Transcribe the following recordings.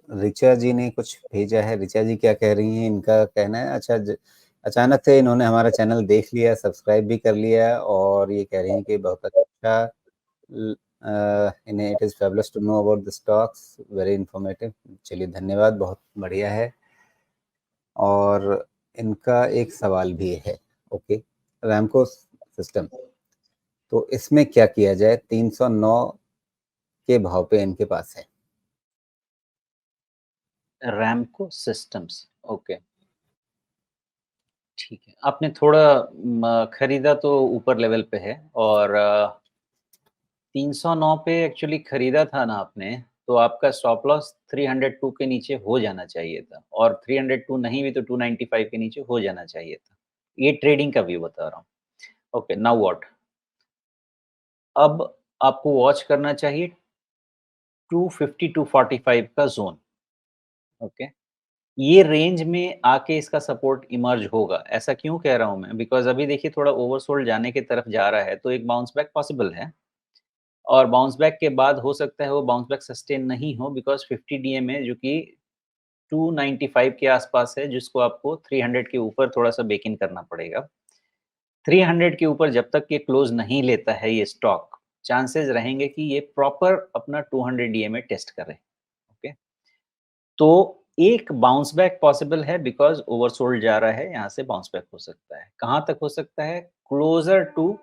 ऋचा जी ने कुछ भेजा है। ऋचा जी क्या कह रही हैं, इनका कहना है अच्छा अचानक से इन्होंने हमारा चैनल देख लिया, सब्सक्राइब भी कर लिया और ये कह रही हैं कि बहुत अच्छा इन्हें it is fabulous to know about the stocks, very informative. चलिए धन्यवाद, बहुत बढ़िया है। और इनका एक सवाल भी है। ओके, रैमको सिस्टम, तो इसमें क्या किया जाए? 309 के भाव पे इनके पास है। रैमको सिस्टम्स, ओके, ठीक है। आपने थोड़ा खरीदा तो ऊपर लेवल पे है और 309 पे एक्चुअली खरीदा था ना आपने, तो आपका स्टॉप लॉस 302 के नीचे हो जाना चाहिए था और 302 नहीं भी तो 295 के नीचे हो जाना चाहिए था। ये ट्रेडिंग का व्यू बता रहा हूँ। Okay, now what? अब आपको वॉच करना चाहिए 250 टू 45 का ज़ोन, ओके? ये रेंज में आके इसका सपोर्ट इमर्ज होगा। ऐसा क्यों कह रहा हूँ मैं? बिकॉज़ अभी देखिए थोड़ा ओवरसोल्ड जाने की तरफ जा रहा है, तो एक बाउंस बैक पॉसिबल है और बाउंस बैक के बाद हो सकता है वो बाउंस बैक सस्टेन नहीं हो बिकॉज़ 50 डीएमए जो कि 295 के आसपास है, जिसको आपको 300 के ऊपर थोड़ा-सा बेक इन करना पड़ेगा। 300 के ऊपर जब तक ये क्लोज़ नहीं लेता है ये स्टॉक, चांसेस रहेंगे कि ये प्रॉपर अपना 200 डीएमए टेस्ट करे, ओके? तो एक बाउंस बैक पॉसिबल है बिकॉज़ ओवरसोल्ड जा रहा है, यहाँ से बाउंस बैक हो सकता है। कहाँ तक हो सकता है? क्लोज़र टू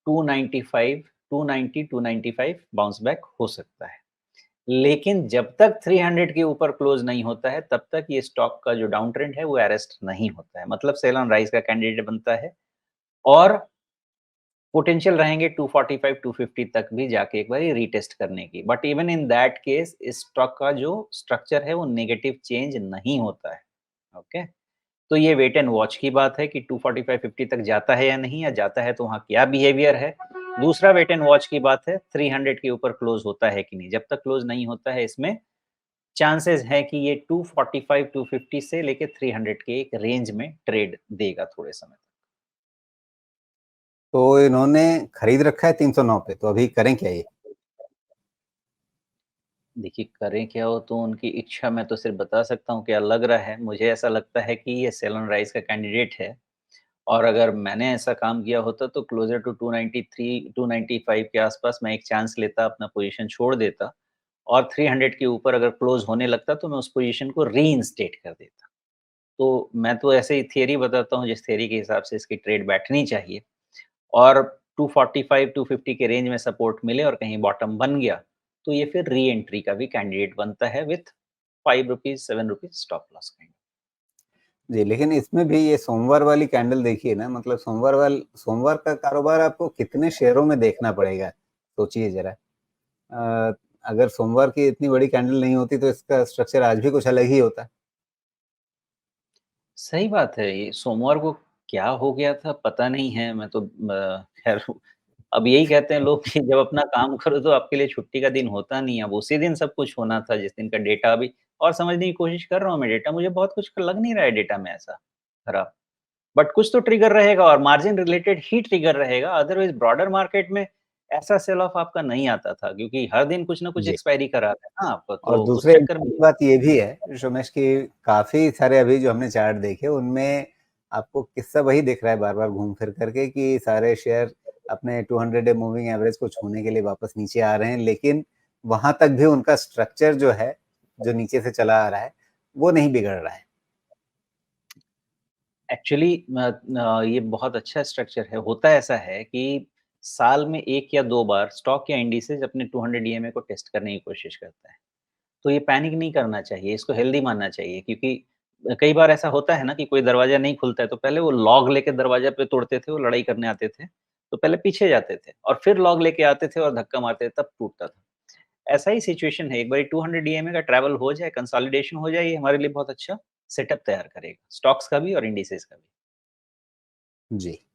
295, 290, 295 बाउंस बैक हो सकता है। लेकिन जब तक 300 के ऊपर क्लोज़ नहीं होता है, तब तक ये स्टॉक का जो डाउन ट्रेंड है, वो अरेस्ट नहीं होता है। मतलब सेल ऑन राइज़ का कैंडिडेट बनता है और पोटेंशियल रहेंगे 245, 250 तक भी जाके एक बारी रीटेस्ट करने की। But even in that case इस स्टॉक का जो स्ट्रक्चर है, वो नेगेटिव चेंज नहीं होता है। ओके? तो ये वेट एंड वॉच की बात है कि 245, 50 तक जाता है या नहीं, या जाता है तो वहाँ क्या बिहेवियर है। दूसरा वेट एंड वॉच की बात है 300 के ऊपर क्लोज़ होता है कि नहीं। जब तक क्लोज़ नहीं होता है इसमें चांसेस है कि ये 245, 250 से लेके 300 के एक रेंज में ट्रेड देगा थोड़े समय तक। तो इन्होंने खरीद रखा है 309 पे, तो अभी करें क्या ये? देखिए, करें क्या वो तो उनकी इच्छा, मैं तो सिर्फ़ बता सकता हूँ क्या लग रहा है। मुझे ऐसा लगता है कि ये सेल ऑन राइज़ का कैंडिडेट है और अगर मैंने ऐसा काम किया होता तो क्लोज़र टू 293, 295 के आस-पास मैं एक चांस लेता, अपना पोज़ीशन छोड़ देता और 300 के ऊपर अगर क्लोज़ होने लगता तो मैं उस पोज़ीशन को रीइंस्टेट कर देता। तो मैं तो ऐसे ही थियरी बताता हूँ जिस थियरी के हिसाब से इसकी ट्रेड बैठनी चाहिए और 245, 250 के रेंज में सपोर्ट मिले और कहीं बॉटम बन गया, तो ये फिर री एंट्री का भी कैंडिडेट बनता है विथ ₹5, ₹7 स्टॉप लॉस काइंड। जी, लेकिन इसमें भी ये सोमवार वाली कैंडल देखिए ना, मतलब सोमवार का कारोबार आपको कितने शेयरों में देखना पड़ेगा, सोचिए ज़रा। अ, अगर सोमवार की इतनी बड़ी कैंडल नहीं होती तो इसका स्ट्रक्चर आज भी कुछ अलग ही होता। सही बात है, ये सोमवार को क्या हो गया था पता नहीं है, मैं तो खैर अब यही कहते हैं लोग कि जब अपना काम करो तो आपके लिए छुट्टी का दिन होता नहीं है। अब उसी दिन सब कुछ होना था जिस दिन का डेटा अभी और समझने की कोशिश कर रहा हूँ मैं डेटा, मुझे बहुत कुछ लग नहीं रहा है डेटा में ऐसा खराब। बट कुछ तो ट्रिगर रहेगा और मार्जिन रिलेटेड ही ट्रिगर रहेगा, अदरवाइज़ ब्रॉडर मार्केट में ऐसा सेल ऑफ आपका नहीं आता था क्योंकि हर दिन कुछ ना कुछ जी। एक्सपायरी करा रहा है ना आप, और तो उस दूसरे चक्कर में इम्पोर्टेंट बात ये भी है रमेश कि काफ़ी सारे अभी जो हमने चार्ट देखे उनमें आपको किस्सा वही दिख रहा है बार-बार घूम फिर करके कि सारे शेयर अपने 200 डे मूविंग एवरेज को छूने के लिए वापस नीचे आ रहे हैं, लेकिन वहाँ तक भी उनका स्ट्रक्चर जो है, जो नीचे से चला आ रहा है, वो नहीं बिगड़ रहा है। एक्चुअली ये बहुत अच्छा स्ट्रक्चर है। होता ऐसा है कि साल में 1 या 2 बार स्टॉक या इंडिसेज़ अपने 200 डीएमए को टेस्ट करने की कोशिश करता है। तो ये पैनिक नहीं करना चाहिए, इसको हेल्दी मानना चाहिए क्योंकि कई बार ऐसा होता है ना कि कोई दरवाज़ा नहीं खुलता है, तो पहले वो लॉग लेके दरवाज़ा पे तोड़ते थे, वो लड़ाई करने आते थे। तो पहले पीछे जाते थे और फिर लॉग लेके आते थे और धक्का मारते थे, तब टूटता था। ऐसा ही सिचुएशन है, एक बारी 200 डीएमए का ट्रैवल हो जाए, कंसोलिडेशन हो जाए, ये हमारे लिए बहुत अच्छा सेटअप तैयार करेगा, स्टॉक्स का भी और इंडिसेज़ का भी। जी।